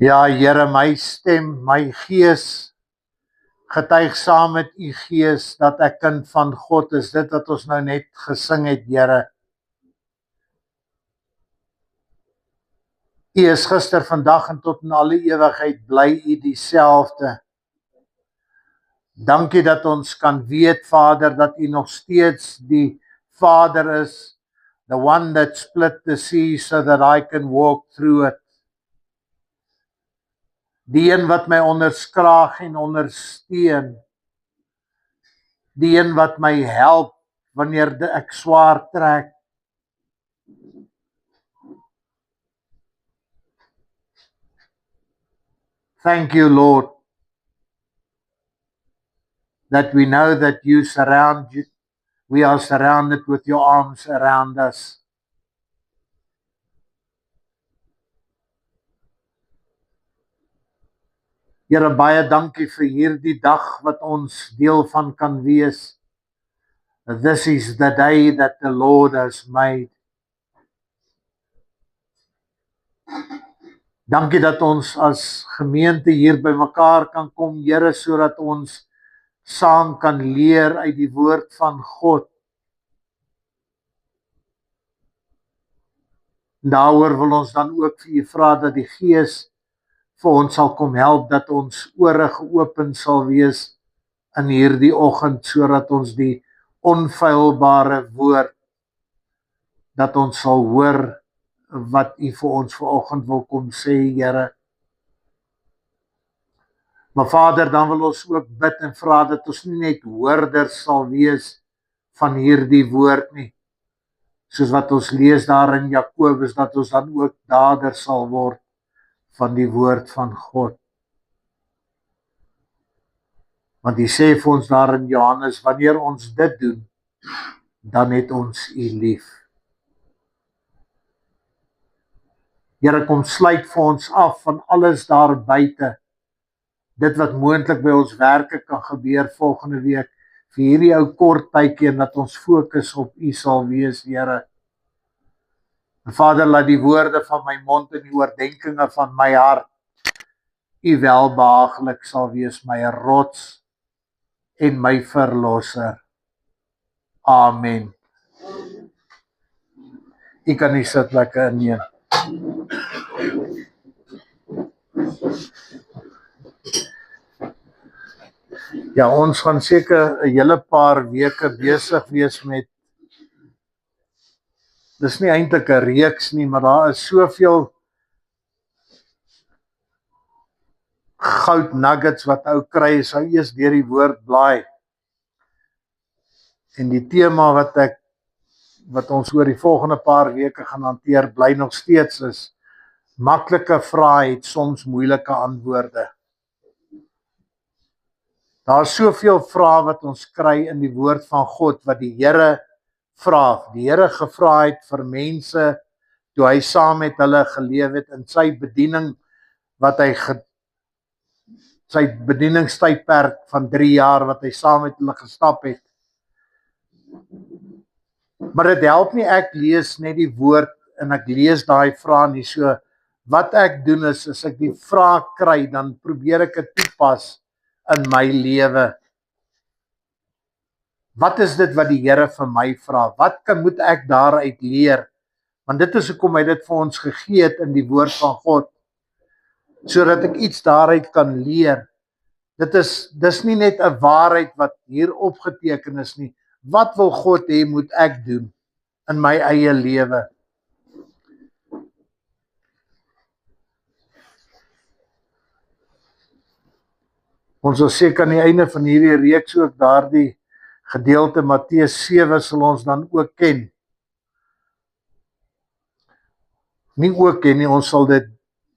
Ja, Here, my stem, my gees, getuig saam met u gees dat ek kind van God is. Dit wat ons nou net gesing het, Here. U is gister, vandag en tot in alle ewigheid bly u dieselfde. Dankie dat ons kan weet, Vader, dat u nog steeds die Vader is, the one that split the sea so that I can walk through it. Die een wat my onderskraag en ondersteun. Die een wat my help wanneer ek swaar trek. Thank you, Lord, that we know that we are surrounded with your arms around us. Here, baie dankie vir hierdie dag wat ons deel van kan wees. This is the day that the Lord has made. Dankie dat ons as gemeente hier by mekaar kan kom, Here, sodat ons saam kan leer uit die woord van God. Daaroor wil ons dan ook vir u vra dat die Gees vir ons sal kom help, dat ons ore geopen sal wees in hierdie oggend, sodat ons die onfeilbare woord, dat ons sal hoor wat u vir ons vanoggend wil kom sê, Here. Maar Vader, dan wil ons ook bid en vra dat ons nie net hoorders sal wees van hierdie woord nie, soos wat ons lees daar in Jakobus, dat ons dan ook daders sal word van die woord van God. Want hy sê vir ons daar in Johannes, wanneer ons dit doen, dan het ons u lief. Here, kom sluit vir ons af van alles daar buite, dit wat moontlik by ons werke kan gebeur volgende week, vir hierdie ou kort tydjie, en dat ons fokus op u sal wees, Here. En Vader, laat die woorde van my mond en die oordeenkinge van my hart u welbehaaglik sal wees, my rots en my verlosser. Amen. U kan die sitplekke inneem. Ja, ons gaan seker 'n hele paar weke besig wees met, dis nie eintlik 'n reeks nie, maar daar is soveel goud nuggets wat ou kry as hy eers deur die woord blaai. En die tema wat ons oor die volgende paar weke gaan hanteer, bly nog steeds is, maklike vrae het soms moeilike antwoorde. Daar is soveel vrae wat ons kry in die woord van God, wat die Here vra. Die Here gevra het vir mense, toe hy saam met hulle geleef het in sy bediening, wat hy sy bedieningstydperk van 3 jaar, wat hy saam met hulle gestap het. Maar dit help nie, ek lees net die woord, en ek lees daai vrae nie, so wat ek doen is, as ek die vraag kry, dan probeer ek dit toepas in my lewe. Wat is dit wat die Here vir my vra? Wat moet ek daaruit leer? Want dit is hoekom hy dit vir ons gegee het in die woord van God, sodat ek iets daaruit kan leer. Dis nie net 'n waarheid wat hier opgeteken is nie. Wat wil God hê moet ek doen in my eie lewe? Ons sal seker aan die einde van hierdie reeks ook daardie gedeelte Matteus 7 sal ons dan ook ken. Nie ook ken nie, ons sal dit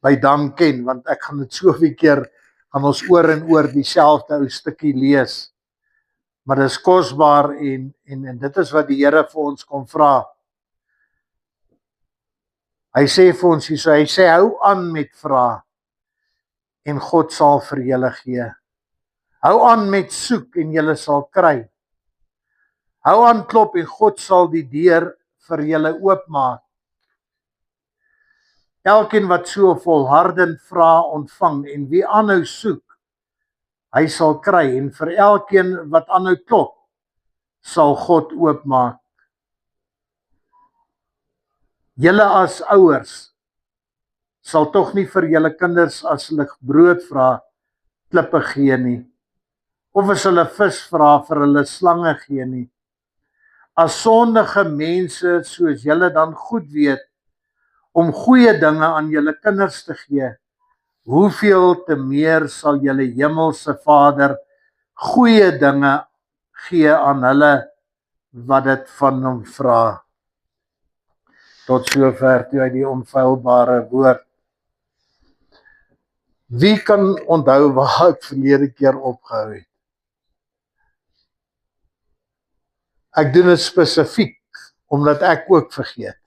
by dan ken, want ek gaan dit soveel keer, gaan ons oor en oor dieselfde ou stukkie lees. Maar dit is kosbaar en dit is wat die Here vir ons kom vra. Hy sê vir ons hierso, hy sê hou aan met vra en God sal vir julle gee. Hou aan met soek en julle sal kry. Hou aan klop en God sal die deur vir julle oopmaak. Elkeen wat so volhardend vra, ontvang, en wie aanhou soek, hy sal kry, en vir elkeen wat aanhou klop, sal God oopmaak. Julle as ouers sal tog nie vir julle kinders as hulle brood vra, klippe gee nie, of as hulle vis vra, vir hulle slange gee nie. As sondige mense soos julle dan goed weet om goeie dinge aan julle kinders te gee, hoeveel te meer sal julle hemelse Vader goeie dinge gee aan hulle wat dit van hom vra. Tot sover toe uit die onfeilbare woord. Wie kan onthou waar ek verlede keer opgehou het? Ek doen dit spesifiek, omdat ek ook vergeet.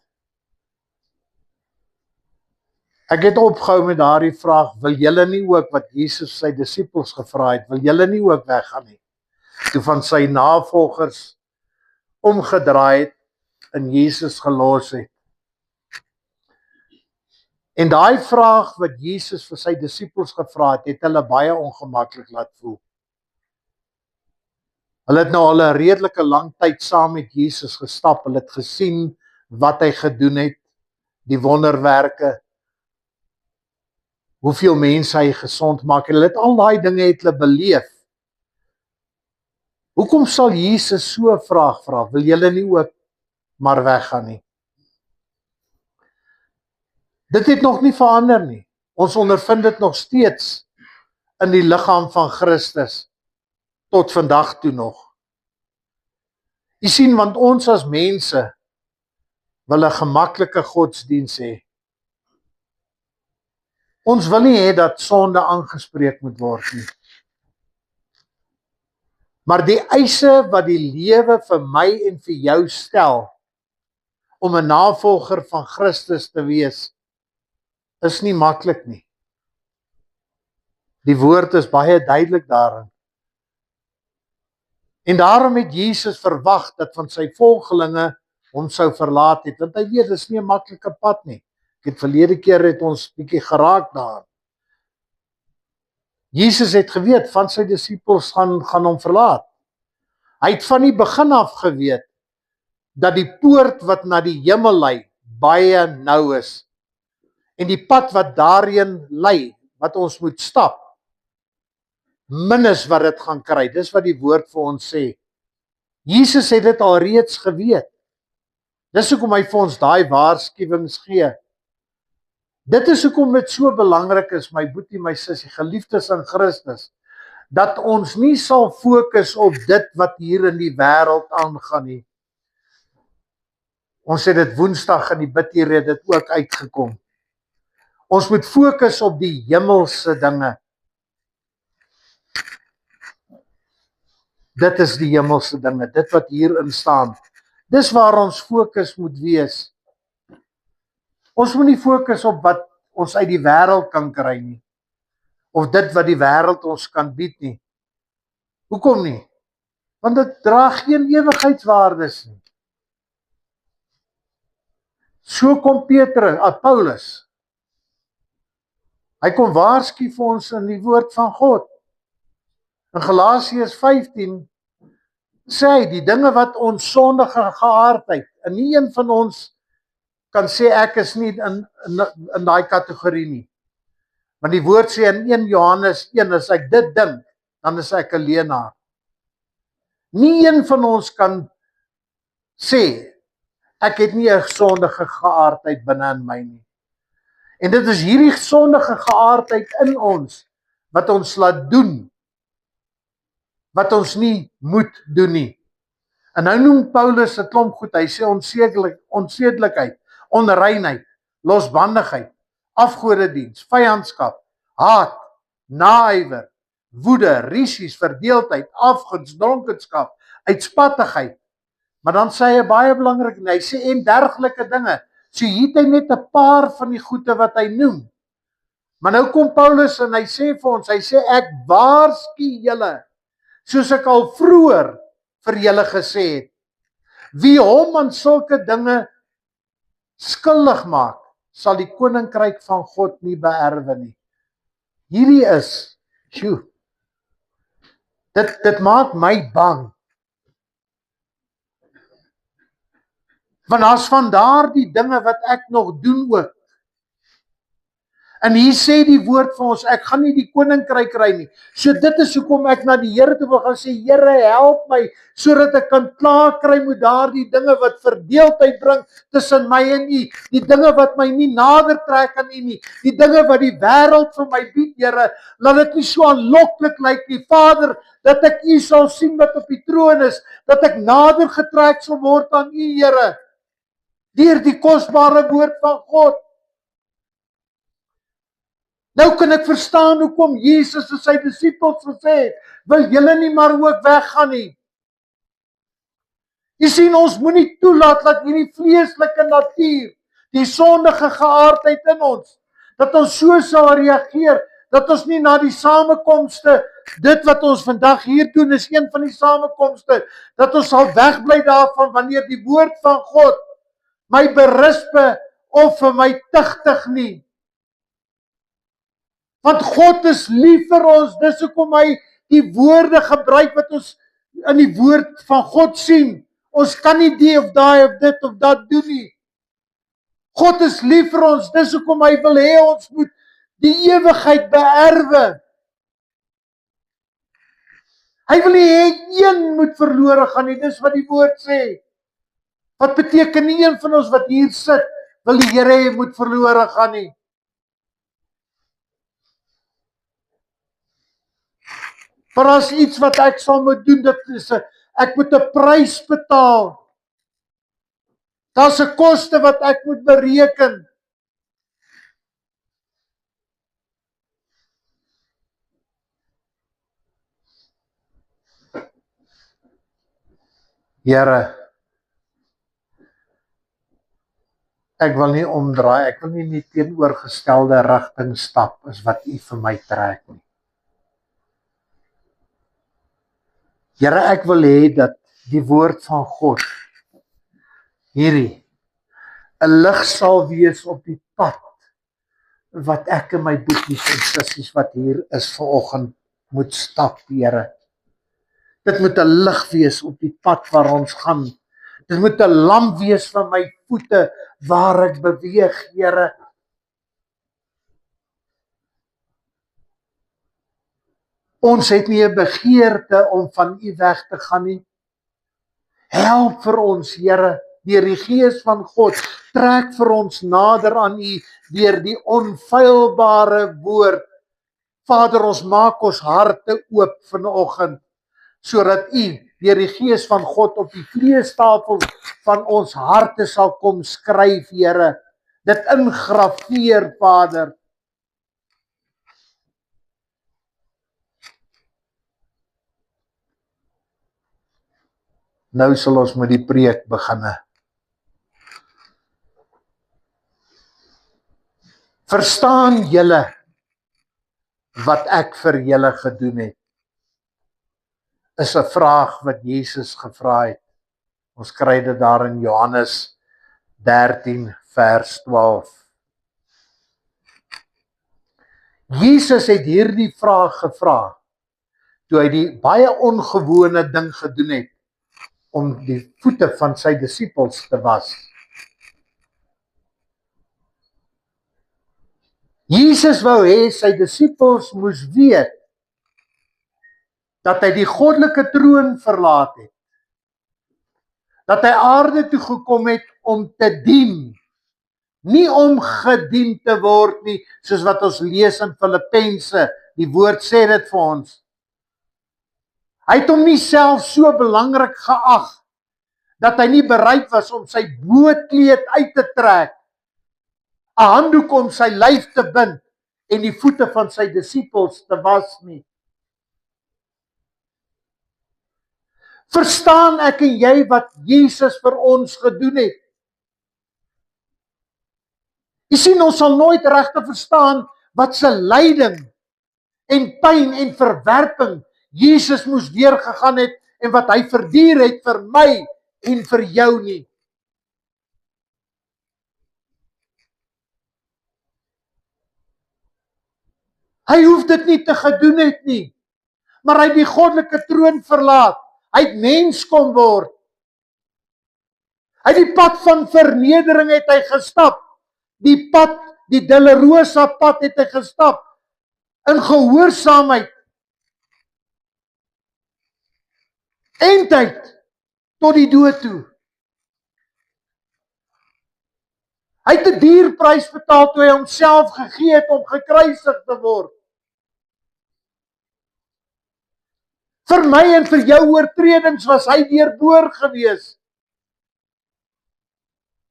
Ek het opgehou met daardie vraag, wil julle nie ook wat Jesus sy disippels gevra het, wil julle nie ook weggaan nie? Toe van sy navolgers omgedraai het en Jesus gelos het. En daai vraag wat Jesus vir sy disippels gevra het, het hulle baie ongemaklik laat voel. Hulle het nou al 'n redelike lang tyd saam met Jesus gestap, hulle het gesien wat hy gedoen het, die wonderwerke, hoeveel mense hy gesond maak, en hulle het al daai dinge het hulle beleef. Hoekom sal Jesus so 'n vraag vra, wil julle nie ook maar weggaan nie? Dit het nog nie verander nie. Ons ondervind dit nog steeds in die liggaam van Christus, tot vandag toe nog. Jy sien, want ons as mense wil 'n gemaklike godsdiens hê. Ons wil nie hê dat sonde aangespreek moet word nie. Maar die eise wat die lewe vir my en vir jou stel, om 'n navolger van Christus te wees, is nie maklik nie. Die woord is baie duidelik daarin. En daarom het Jesus verwag dat van sy volgelinge hom sou verlaat het, want hy weet, dit is nie 'n maklike pad nie. Ek het verlede keer het ons bietjie geraak daar. Jesus het geweet, van sy disippels gaan hom verlaat. Hy het van die begin af geweet, dat die poort wat na die hemel lei, baie nou is. En die pad wat daarheen lei, wat ons moet stap, min is wat dit gaan kry. Dis wat die woord vir ons sê. Jesus het dit al reeds geweet. Dis hoekom hy vir ons daai waarskuwings gee. Dit is hoekom dit so belangrik is, my boetie, my sussie, geliefdes in Christus, dat ons nie sal fokus op dit wat hier in die wêreld aangaan nie. Ons het dit Woensdag in die bidtier het dit ook uitgekom. Ons moet fokus op die hemelse dinge. Dit is die hemelse dinge, dit wat hierin staan. Dis waar ons fokus moet wees. Ons moet nie fokus op wat ons uit die wêreld kan kry nie, of dit wat die wêreld ons kan bied nie. Hoekom nie? Want dit dra geen ewigheidswaardes nie. So kom Paulus. Hy kom waarsku vir ons in die woord van God. In Galasiërs 15 sê hy, die dinge wat ons sondige geaardheid, en nie een van ons kan sê ek is nie in daai kategorie nie. Want die woord sê in 1 Johannes 1, as ek dit dink, dan is ek 'n leenaar. Nie een van ons kan sê, ek het nie 'n sondige geaardheid binne in my nie. En dit is hierdie sondige geaardheid in ons, wat ons laat doen, wat ons nie moet doen nie. En nou noem Paulus 'n klomp goed, hy sê onsedelikheid, onreinheid, losbandigheid, afgodediens, vyandskap, haat, naaiwer, woede, rusies, verdeeldheid, afguns, dronkenskap, uitspattigheid. Maar dan sê hy baie belangrik, en hy sê en dergelike dinge. So hier het hy net 'n paar van die goede wat hy noem. Maar nou kom Paulus en hy sê vir ons, hy sê ek waarsku julle, soos ek al vroeër vir julle gesê het, wie hom aan sulke dinge skuldig maak, sal die koninkryk van God nie beerwe nie. Hierdie is, dit maak my bang. Want as van daardie dinge wat ek nog doen ook. En hier sê die woord vir ons, ek gaan nie die koninkryk kry nie. So dit is hoekom ek na die Here toe wil gaan sê, Here, help my, sodat ek kan klaar kry met daardie dinge wat verdeeldheid bring tussen my en U, die dinge wat my nie nader trek aan U nie, die dinge wat die wêreld vir my bied, Here, laat dit nie so aanloklik lyk nie, Vader, dat ek U sal sien wat op die troon is, dat ek nader getrek sal word aan U, Here, deur die kosbare woord van God. Nou kan ek verstaan hoekom Jesus en sy disippels gesê het, wil julle nie maar ook weggaan nie. Jy sien, ons moenie toelaat dat hierdie vleeslike natuur, die sondige geaardheid in ons, dat ons so sal reageer, dat ons nie na die samekomste, dit wat ons vandag hier doen is een van die samekomste, dat ons sal wegbly daarvan wanneer die woord van God my berispe of vir my tigtig nie. Want God is lief vir ons, dis hoekom hy die woorde gebruik wat ons in die woord van God sien. Ons kan nie die of daai of dit of dat doen nie. God is lief vir ons, dis hoekom hy wil hê ons moet die ewigheid beerwe. Hy wil hê een moet verlore gaan nie, dis wat die woord sê. Wat beteken nie een van ons wat hier sit, wil die Here hê moet verlore gaan nie. Maar as iets wat ek sal moet doen, dit is ek moet 'n prys betaal. Daar's 'n koste wat ek moet bereken. Here, ek wil nie omdraai, ek wil nie in die teenoorgestelde rigting stap as wat U vir my trek nie. Here, ek wil hê dat die woord van God hierdie 'n lig sal wees op die pad wat ek en my boeties en sissies wat hier is vanoggend moet stap, Here. Dit moet 'n lig wees op die pad waar ons gaan. Dit moet 'n lamp wees vir my voete waar ek beweeg, Here. Ons het nie 'n begeerte om van U weg te gaan nie. Help vir ons, Here, deur die Gees van God, trek vir ons nader aan U deur die onfeilbare woord. Vader, ons maak ons harte oop vanoggend, sodat U deur die Gees van God op die vleestafel van ons harte sal kom skryf, Here. Dit ingrafeer, Vader. Nou sal ons met die preek beginne. Verstaan julle wat ek vir julle gedoen het? Is 'n vraag wat Jesus gevra het. Ons kry dit daar in Johannes 13 vers 12. Jesus het hierdie vraag gevra toe hy die baie ongewone ding gedoen het om die voete van sy disippels te was. Jesus wou hê sy disippels moes weet dat hy die goddelike troon verlaat het. Dat hy aarde toe gekom het om te dien. Nie om gedien te word nie, soos wat ons lees in Filippense. Die woord sê dit vir ons. Hy het hom nie self so belangrik geag dat hy nie bereid was om sy boekleed uit te trek, 'n handdoek om sy lyf te bind en die voete van sy disippels te was nie. Verstaan ek en jy wat Jesus vir ons gedoen het? Jy sien, ons sal nooit regtig verstaan wat se lyding en pyn en verwerping Jesus moes deurgegaan het en wat hy verduur het vir my en vir jou nie. Hy hoef dit nie te gedoen het nie, maar hy het die goddelike troon verlaat. Hy het mens kom word. Hy het die pad van vernedering het hy gestap. Die pad, die Dolorosa pad het hy gestap. In gehoorsaamheid. Eindtyd tot die dood toe. Hy het 'n duur prys betaal toe hy homself gegee het om gekruisig te word. Vir my en vir jou oortredings was hy deurboor gewees.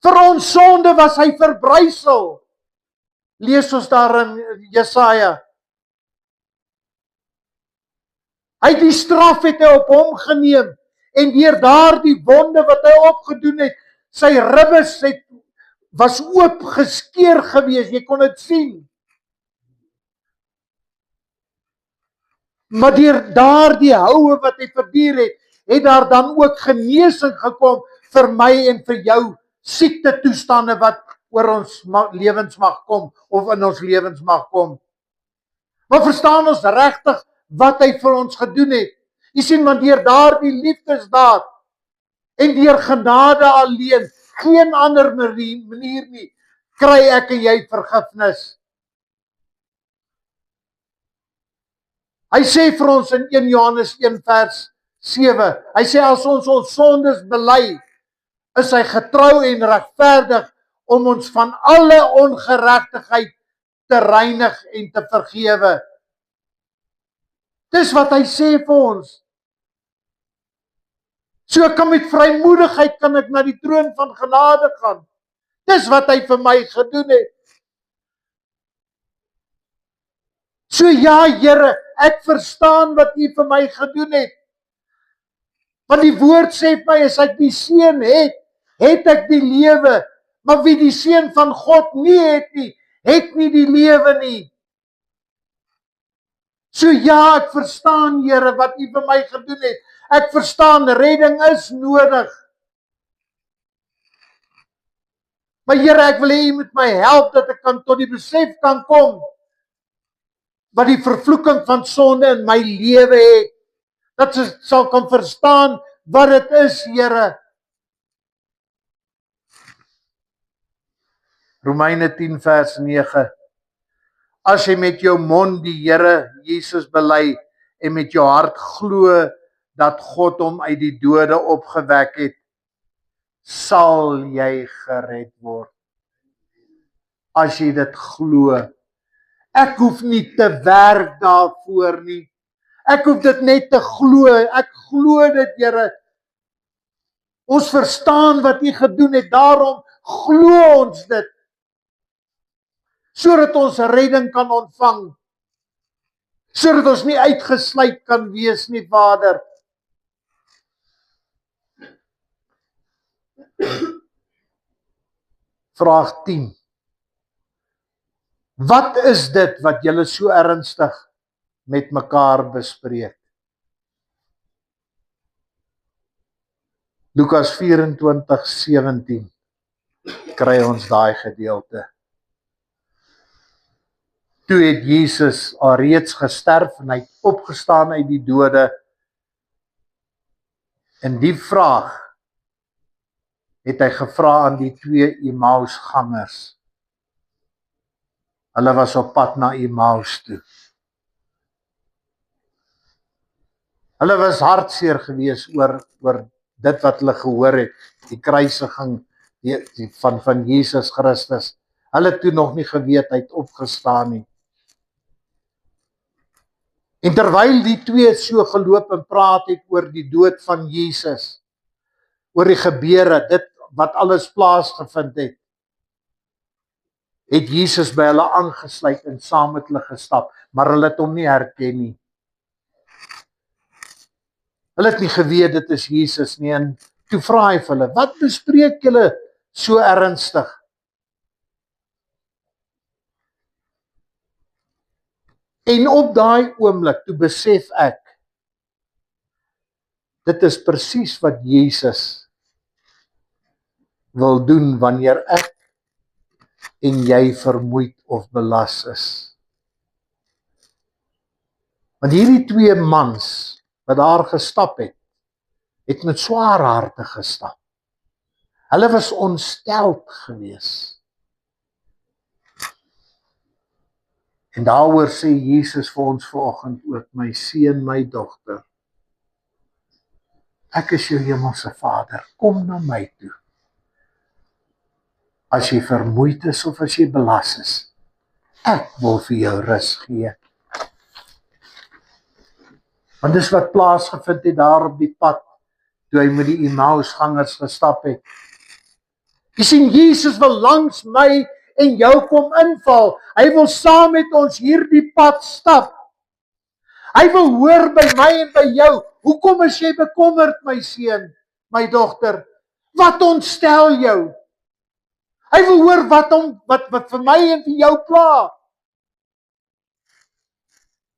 Vir ons sonde was hy verbrysel. Lees ons daar in Jesaja. Hy het die straf het hy op hom geneem en deur daardie wonde wat hy opgedoen het, sy ribbes was oop geskeur gewees, jy kon dit sien. Maar deur daardie houe wat hy verduur het daar dan ook genesing gekom vir my en vir jou siekte toestande wat oor ons lewens mag kom of in ons lewens mag kom. Maar verstaan ons regtig wat hy vir ons gedoen het? Jy sien, want deur daardie liefdesdaad en deur genade alleen, geen ander manier nie, kry ek en jy vergifnis. Hy sê vir ons in 1 Johannes 1 vers 7, hy sê as ons sondes bely, is hy getrou en regverdig om ons van alle ongeregtigheid te reinig en te vergewe. Dis wat hy sê vir ons. So ek kan met vrymoedigheid kan ek na die troon van genade gaan. Dis wat hy vir my gedoen het. So ja, Here, ek verstaan wat U vir my gedoen het. Want die woord sê vir my, as ek die seun het ek die lewe. Maar wie die seun van God nie het nie die lewe nie. So ja, ek verstaan, Here, wat U vir my gedoen het. Ek verstaan, redding is nodig. Maar Here, ek wil hê U moet my help dat ek tot die besef kan kom wat die vervloeking van sonde in my lewe het. Dat ek sal kan verstaan wat dit is, Here. Romeine 10 vers 9. As jy met jou mond die Here Jesus bely en met jou hart glo dat God hom uit die dode opgewek het, sal jy gered word. As jy dit glo. Ek hoef nie te werk daarvoor nie. Ek hoef dit net te glo. Ek glo dit, Here. Ons verstaan wat U gedoen het, daarom glo ons dit. Sodat ons redding kan ontvang. Sodat ons nie uitgesluit kan wees nie, Vader. Vraag 10. Wat is dit wat julle so ernstig met mekaar bespreek? Lukas 24:17 kry ons daai gedeelte. Toe het Jesus alreeds gesterf en hy het opgestaan uit die dode. En die vraag het hy gevra aan die 2 Emmausgangers. Hulle was op pad na Emmaus toe. Hulle was hartseer gewees oor dit wat hulle gehoor het, die kruisiging van Jesus Christus. Hulle het toe nog nie geweet hy het opgestaan nie. En terwyl die twee so geloop en praat het oor die dood van Jesus, oor die gebeure, dit wat alles plaasgevind het, het Jesus by hulle aangesluit en saam met hulle gestap, maar hulle het hom nie herken nie. Hulle het nie geweet dit is Jesus nie, en toe vra hy vir hulle, wat bespreek julle so ernstig? En op daai oomblik, toe besef ek, dit is presies wat Jesus wil doen wanneer ek en jy vermoeid of belas is. Want hierdie twee mans wat daar gestap het met swaar harte gestap. Hulle was ontsteld gewees. En daaroor sê Jesus vir ons vanoggend ook, my seun, my dogter, ek is jou hemelse Vader, kom na my toe. As jy vermoeid is of as jy belas is, ek wil vir jou rus gee. Want dis wat plaasgevind het daar op die pad, toe hy met die Emmausgangers gestap het. Jy sien, Jesus wil langs my en jou kom inval. Hy wil saam met ons hierdie pad stap. Hy wil hoor by my en by jou, hoekom is jy bekommerd, my seun, my dogter? Wat ontstel jou? Hy wil hoor wat vir my en vir jou pla.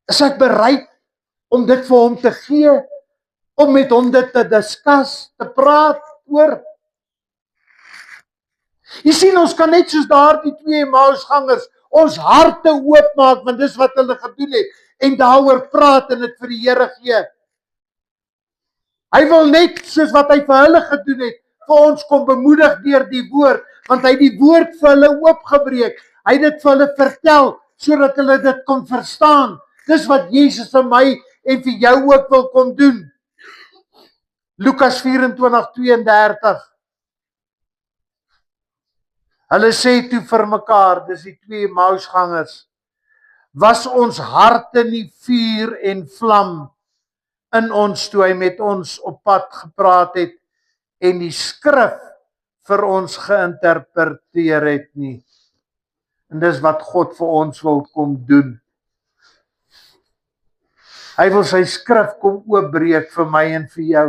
Is ek bereid om dit vir hom te gee, om met hom dit te discuss, te praat oor? Jy sien, ons kan net soos daar die twee Emmausgangers ons harte oopmaak, want dis wat hulle gedoen het, en daaroor praat en dit vir die Here gee. Hy wil net soos wat hy vir hulle gedoen het, vir ons kom bemoedig deur die woord, want hy het die woord vir hulle oopgebreek. Hy het dit vir hulle vertel, sodat hulle dit kon verstaan. Dis wat Jesus vir my en vir jou ook wil kom doen. Lukas 24:32. Hulle sê toe vir mekaar, dis die twee Emmausgangers, was ons harte nie vuur en vlam in ons toe hy met ons op pad gepraat het en die skrif vir ons geïnterpreteer het nie. En dis wat God vir ons wil kom doen. Hy wil sy skrif kom oopbreek vir my en vir jou.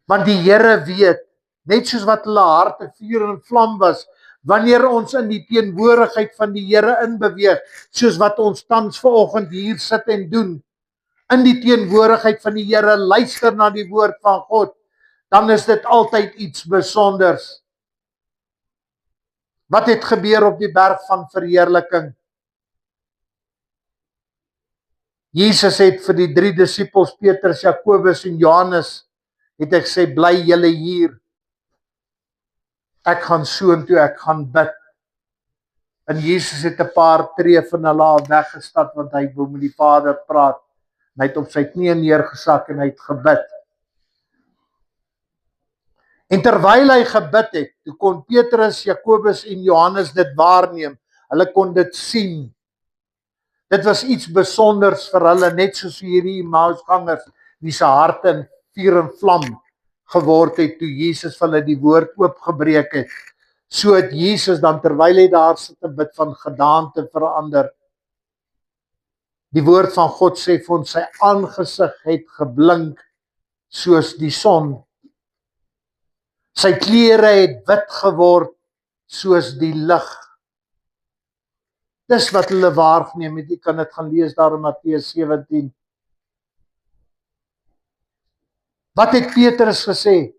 Want die Here weet, net soos wat hulle harte vuur en vlam was, wanneer ons in die teenwoordigheid van die Here inbeweeg, soos wat ons tans vanoggend hier sit en doen, in die teenwoordigheid van die Here, luister na die woord van God, dan is dit altyd iets besonders. Wat het gebeur op die berg van verheerliking? Jesus het vir die 3 disippels, Petrus, Jakobus en Johannes, het hy gesê, bly julle hier. Ek gaan soontoe, ek gaan bid. En Jesus het 'n paar tree van hulle af weggestap, want hy wou met die Vader praat. En hy het op sy knieë neergesak en hy het gebid. En terwyl hy gebid het, toe kon Petrus, Jakobus en Johannes dit waarneem. Hulle kon dit sien. Dit was iets besonders vir hulle, net soos hierdie Emmausgangers, wie se harte in vuur en vlam geword het, toe Jesus vir hulle die woord oopgebreek het. So het Jesus dan, terwyl hy daar sit en bid, van gedaante verander. Die woord van God sê vir ons, sy aangesig het geblink soos die son. Sy klere het wit geword soos die lig. Dis wat hulle waargeneem het. Jy kan dit gaan lees daar in Matteus 17. Wat het Petrus gesê?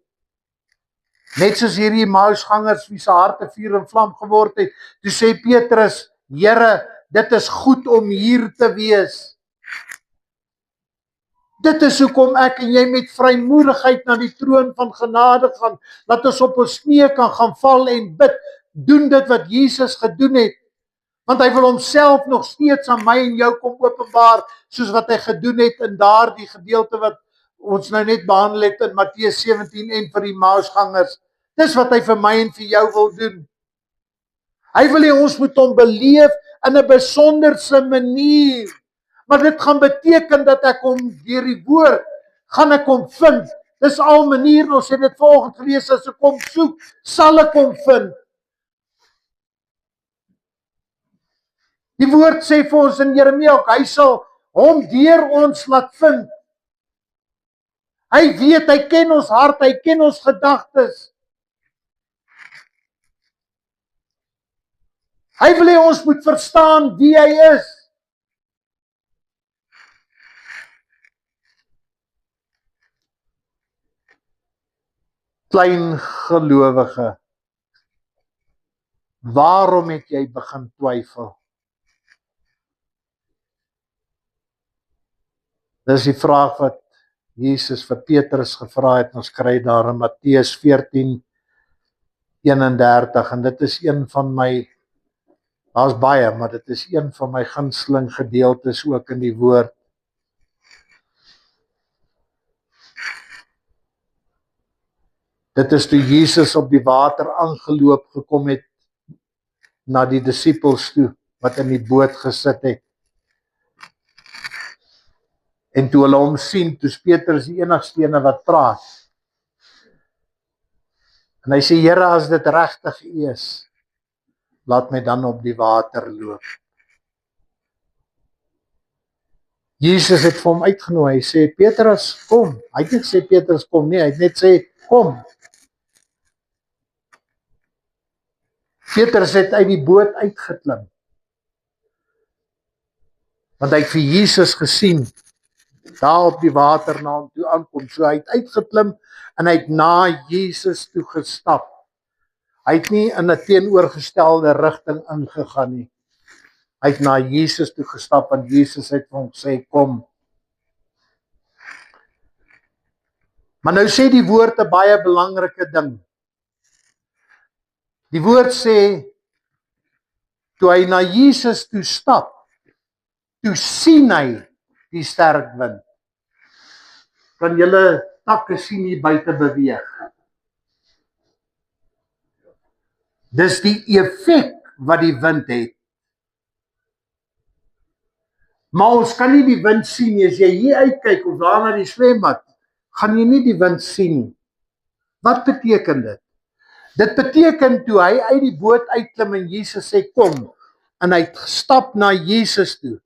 Net soos hierdie Emmausgangers wie se harte vuur en vlam geword het, toe sê Petrus, Here, dit is goed om hier te wees. Dit is hoekom ek en jy met vrymoedigheid na die troon van genade gaan, dat ons op ons knieë kan gaan val en bid, doen dit wat Jesus gedoen het, want hy wil homself nog steeds aan my en jou kom openbaar, soos wat hy gedoen het in daardie gedeelte wat ons nou net behandel het in Matteus 17 en vir die Emmausgangers. Dis wat hy vir my en vir jou wil doen. Hy wil hê ons moet hom beleef in 'n besonderse manier. Maar dit gaan beteken dat ek hom deur die woord gaan ek hom vind. Dis al manier, ons het dit vanoggend gelees, as ek hom soek, sal ek hom vind. Die woord sê vir ons in Jeremia ook, hy sal hom deur ons laat vind. Hy weet, hy ken ons hart, hy ken ons gedagtes. Hy wil hê ons moet verstaan wie hy is. Klein gelowige, waarom het jy begin twyfel? Dis die vraag wat Jesus vir Petrus gevra het. Ons kry daar in Matteus 14:31 en dit is een van my, daar's baie, maar dit is een van my gunsteling gedeeltes ook in die woord. Dit is toe Jesus op die water aangeloop gekom het na die disippels toe, wat in die boot gesit het. En toe hulle hom sien, toe is Petrus die enigste ene wat praat. En hy sê, Here, as dit regtig U is, laat my dan op die water loop. Jesus het vir hom uitgenooi, hy sê, Petrus, kom. Hy het nie gesê, Petrus, kom nie, hy het net sê, kom. Petrus het uit die boot uitgeklim, want hy het vir Jesus gesien, daar op die water na hom toe aankom. So hy het uitgeklim en hy het na Jesus toe gestap. Hy het nie in 'n teenoorgestelde rigting ingegaan nie. Hy het na Jesus toe gestap en Jesus het vir hom gesê, kom. Maar nou sê die woord 'n baie belangrike ding. Die woord sê, toe hy na Jesus toe stap, toe sien hy die sterk wind. Kan julle takke sien hier buite beweeg? Dis die effek wat die wind het. Maar ons kan nie die wind sien nie. As jy hier uitkyk of daar na die swembad, gaan jy nie die wind sien nie. Wat beteken dit? Dit beteken toe hy uit die boot uitklim en Jesus sê kom, en hy het gestap na Jesus toe,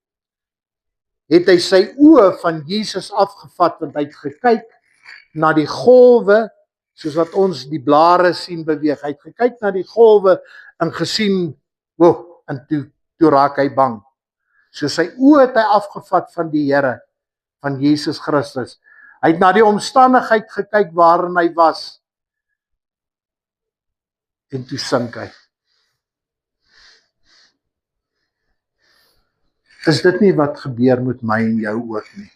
het hy sy oë van Jesus afgevat, want hy het gekyk na die golwe, soos wat ons die blare sien beweeg. Hy het gekyk na die golwe en gesien, en toe raak hy bang. So sy oë het hy afgevat van die Here, van Jesus Christus. Hy het na die omstandigheid gekyk waarin hy was, en toe sink hy. Is dit nie wat gebeur met my en jou ook nie?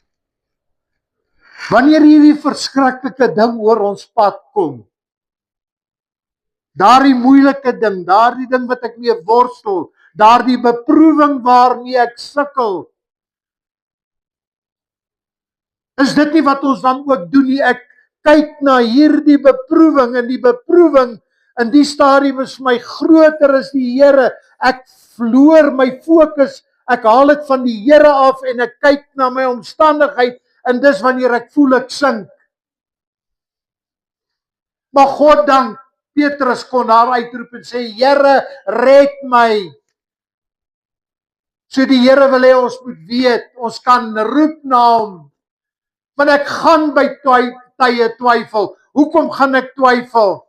Wanneer hierdie verskriklike ding oor ons pad kom, daardie moeilike ding, daardie ding wat ek mee worstel, daardie beproewing waarmee ek sukkel, is dit nie wat ons dan ook doen nie? Ek kyk na hierdie beproewing, en die beproewing in die stadium is vir my groter as die Here. Ek verloor my fokus, ek haal dit van die Here af en ek kyk na my omstandigheid, en dis wanneer ek voel ek sink. Maar God dank, Petrus kon daar uitroep en sê, Here, red my. So die Here wil hê ons moet weet, ons kan roep na hom, want ek gaan by tye twyfel. Hoekom gaan ek twyfel?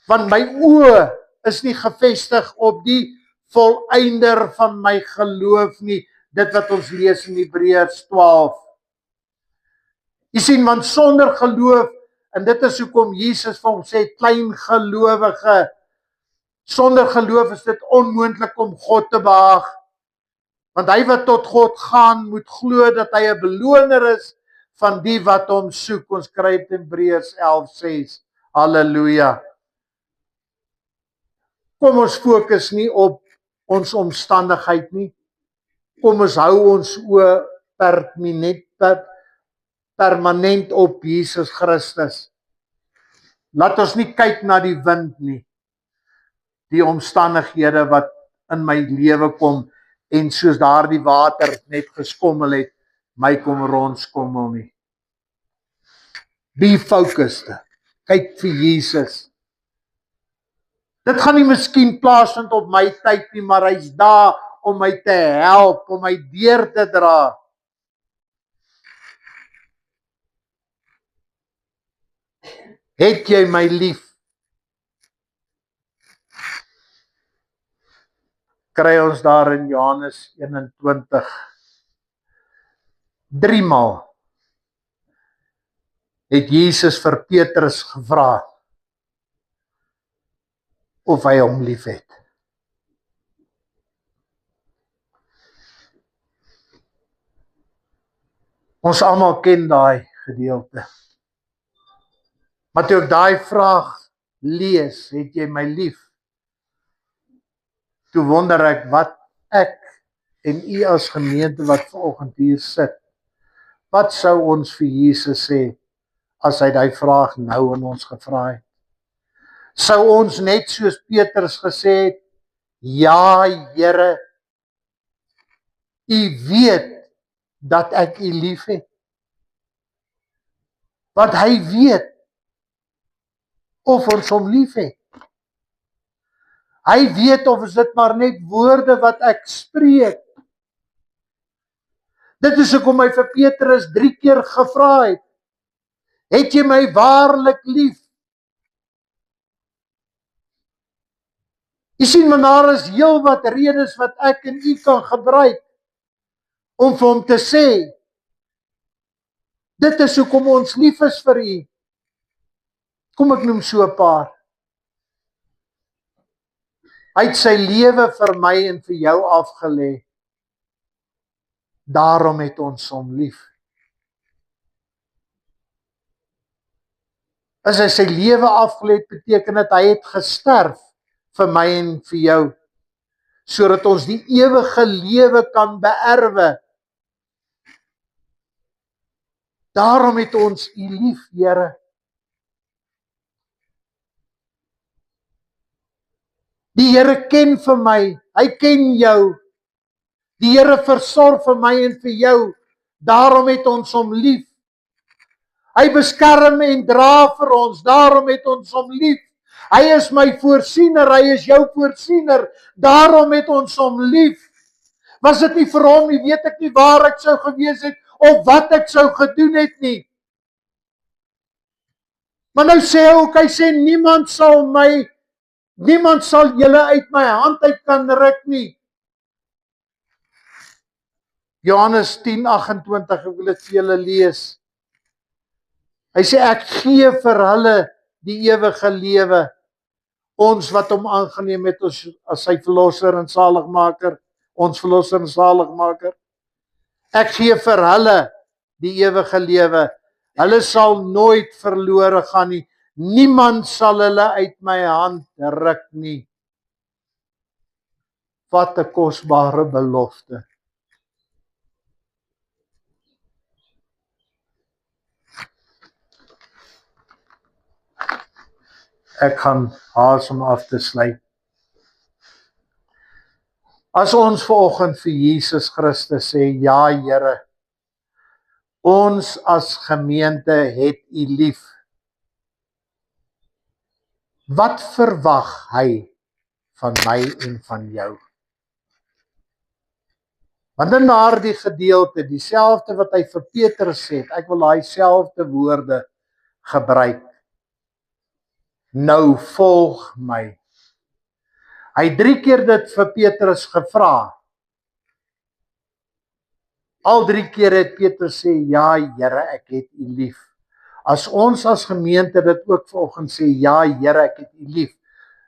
Want my oë is nie gefestig op die volëinder van my geloof nie, dit wat ons lees in Hebreërs 12. Jy sien, want sonder geloof, en dit is hoekom Jesus vir hom sê, klein gelowige, sonder geloof is dit onmoontlik om God te behaag. Want hy wat tot God gaan, moet glo dat hy 'n beloner is van die wat hom soek. Ons kry dit in Hebreërs 11:6. Halleluja. Kom ons fokus nie op ons omstandigheid nie. Kom ons hou ons oë permanent op Jesus Christus. Laat ons nie kyk na die wind nie, die omstandighede wat in my lewe kom, en soos daardie water net geskommel het, my kom rondskommel nie. Be focused. Kyk vir Jesus. Dit gaan nie miskien plaasvind op my tyd nie, maar hy's daar om my te help, om my deur te dra. Het jy my lief? Kry ons daar in Johannes 21. 3 maal het Jesus vir Petrus gevra of hy hom lief het. Ons almal ken daai gedeelte. Maar toe ek daai vraag lees, het jy my lief? Toe wonder ek wat ek en u as gemeente wat vanoggend hier sit, wat sou ons vir Jesus sê as hy daai vraag nou aan ons gevra het? Sou ons net soos Petrus gesê het, ja Here, u weet dat ek u lief het? Want hy weet of ons hom lief het. Hy weet of is dit maar net woorde wat ek spreek. Dit is hoekom hy vir Petrus 3 keer gevra het, het jy my waarlik lief? Jy sien, maar daar is heel wat redes wat ek en u kan gebruik om vir hom te sê, dit is hoekom ons lief is vir u. Kom ek noem so 'n paar. Hy het sy lewe vir my en vir jou afgelê. Daarom het ons hom lief. As hy sy lewe afgelê het, beteken dit hy het gesterf vir my en vir jou, sodat ons die ewige lewe kan beerwe. Daarom het ons u lief, Here. Die Here ken vir my, hy ken jou. Die Here versorg vir my en vir jou. Daarom het ons hom lief. Hy beskerm en dra vir ons. Daarom het ons hom lief. Hy is my voorsiener, hy is jou voorsiener. Daarom het ons hom lief. Was dit nie vir hom nie, weet ek nie waar ek sou gewees het of wat ek sou gedoen het nie. Maar nou sê hy ook, hy sê niemand sal julle uit my hand uit kan ruk nie. Johannes 10:28, ek wil dit vir julle lees. Hy sê ek gee vir hulle die ewige lewe. Ons wat hom aangeneem het as sy verlosser en saligmaker, ons verlosser en saligmaker. Ek gee vir hulle die ewige lewe. Hulle sal nooit verlore gaan nie. Niemand sal hulle uit my hand ruk nie. Wat 'n kosbare belofte. Ek gaan haas om af te sluit. As ons vanoggend vir Jesus Christus sê, ja Here, ons as gemeente het u lief. Wat verwag hy van my en van jou? Want in daardie gedeelte, dieselfde wat hy vir Petrus sê, ek wil daai selfde woorde gebruik. Nou volg my. Hy 3 keer dit vir Petrus gevra. Al 3 keer het Petrus sê, ja Here, ek het u lief. As ons as gemeente dit ook vanoggend sê, ja Here, ek het u lief,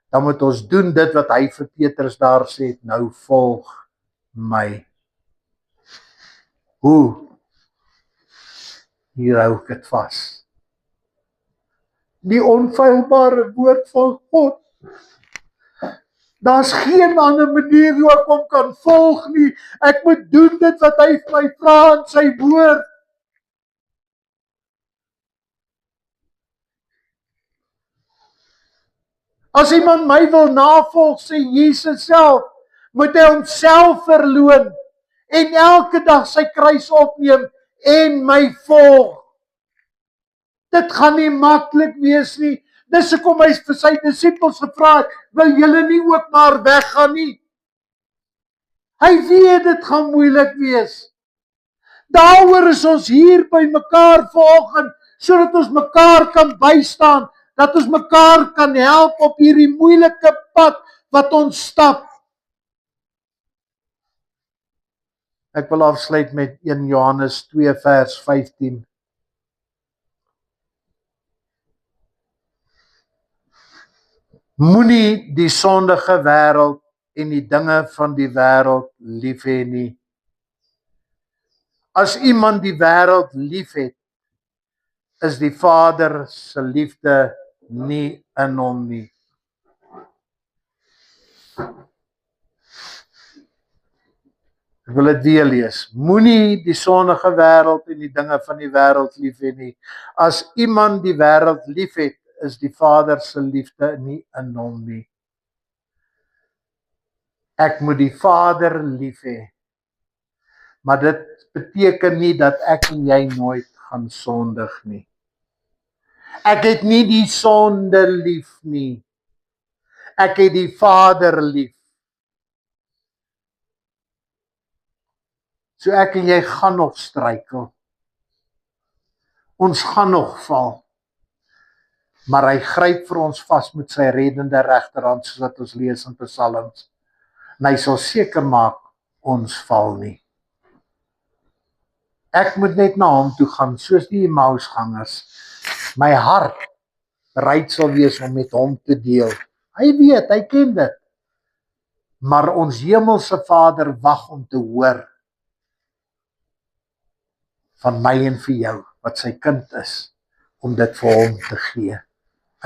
dan moet ons doen dit wat hy vir Petrus daar sê, nou volg my. Hoe? Hier hou ek dit vas. Die onfeilbare woord van God. Daar's geen ander manier hoe ek hom kan volg nie. Ek moet doen dit wat hy vir my vra in sy woord. As iemand my wil navolg, sê Jesus self, moet hy homself verloon en elke dag sy kruis opneem en my volg. Dit gaan nie maklik wees nie. Dis hoekom hy vir sy disippels gevra het, wil julle nie ook maar weggaan nie? Hy weet dit gaan moeilik wees. Daaroor is ons hier by mekaar vanoggend, sodat ons mekaar kan bystaan, dat ons mekaar kan help op hierdie moeilike pad wat ons stap. Ek wil afsluit met 1 Johannes 2 vers 15. Moenie die sondige wêreld en die dinge van die wêreld lief hê nie. As iemand die wêreld liefhet, is die Vader se liefde nie in hom nie. Ek wil dit weer lees. Moenie die sondige wêreld en die dinge van die wêreld lief hê nie. As iemand die wêreld liefhet, is die Vader se liefde nie in hom nie. Ek moet die Vader lief hê. Maar dit beteken nie dat ek en jy nooit gaan sondig nie. Ek het nie die sonde lief nie. Ek het die Vader lief. So ek en jy gaan nog struikel. Ons gaan nog val. Maar hy gryp vir ons vas met sy reddende regterhand, soos wat ons lees in Psalms. En hy sal seker maak ons val nie. Ek moet net na hom toe gaan, soos die Emmausgangers. My hart bereid sal wees om met hom te deel. Hy weet, hy ken dit. Maar ons hemelse Vader wag om te hoor van my en vir jou, wat sy kind is, om dit vir hom te gee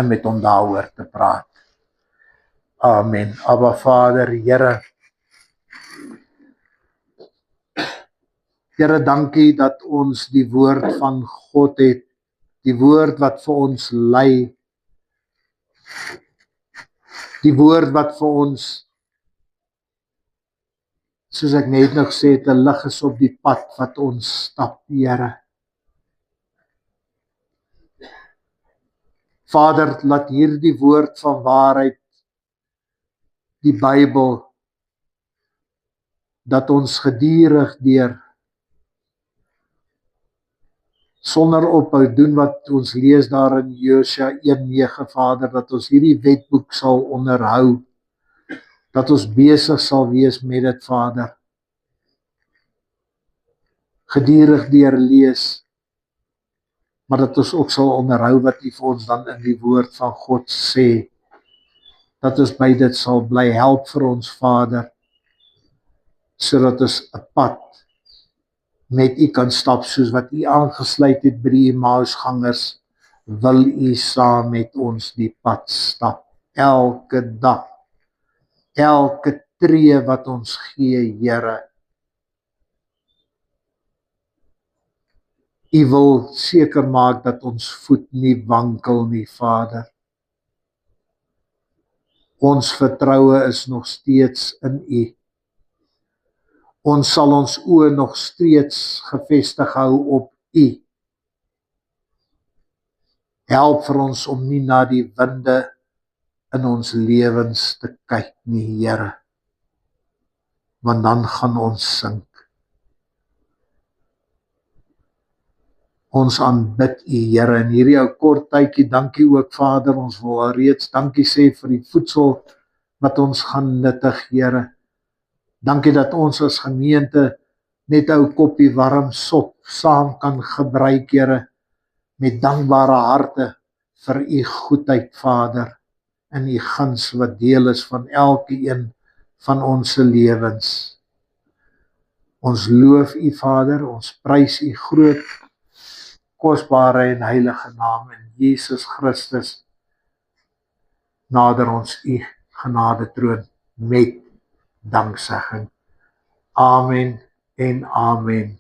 en met hom daaroor te praat. Amen. Abba Vader, Here, dankie dat ons die woord van God het, die woord wat vir ons lei, die woord wat vir ons, soos ek net nog sê, 'n lig is op die pad wat ons stap, Here. Vader, laat hierdie woord van waarheid, die Bybel, dat ons gedurig deur sonder ophou doen wat ons lees daar in Josua 1:9, Vader, dat ons hierdie wetboek sal onderhou, dat ons besig sal wees met dit, Vader. Gedurig deur lees, maar dat ons ook sal onderhou wat U vir ons dan in die woord van God sê, dat ons by dit sal bly. Help vir ons, Vader, sodat ons 'n pad met U kan stap, soos wat U aangesluit het by die Emmausgangers, wil U saam met ons die pad stap, elke dag, elke tree wat ons gee, Here. U wil seker maak dat ons voet nie wankel nie, Vader. Ons vertroue is nog steeds in U. Ons sal ons oë nog steeds gefestig hou op U. Help vir ons om nie na die winde in ons lewens te kyk nie, Here, want dan gaan ons sink. Ons aanbid U, Here, in hierdie ou kort tydjie. Dankie ook, Vader, ons wil alreeds dankie sê vir die voedsel wat ons gaan nuttig, Here. Dankie dat ons as gemeente net 'n ou koppie warm sop saam kan gebruik, Here, met dankbare harte vir U goedheid, Vader, en U guns wat deel is van elke een van ons lewens. Ons loof U, Vader, ons prys U groot, kosbare en heilige naam, in Jesus Christus nader ons U genadetroon met danksegging. Amen en amen.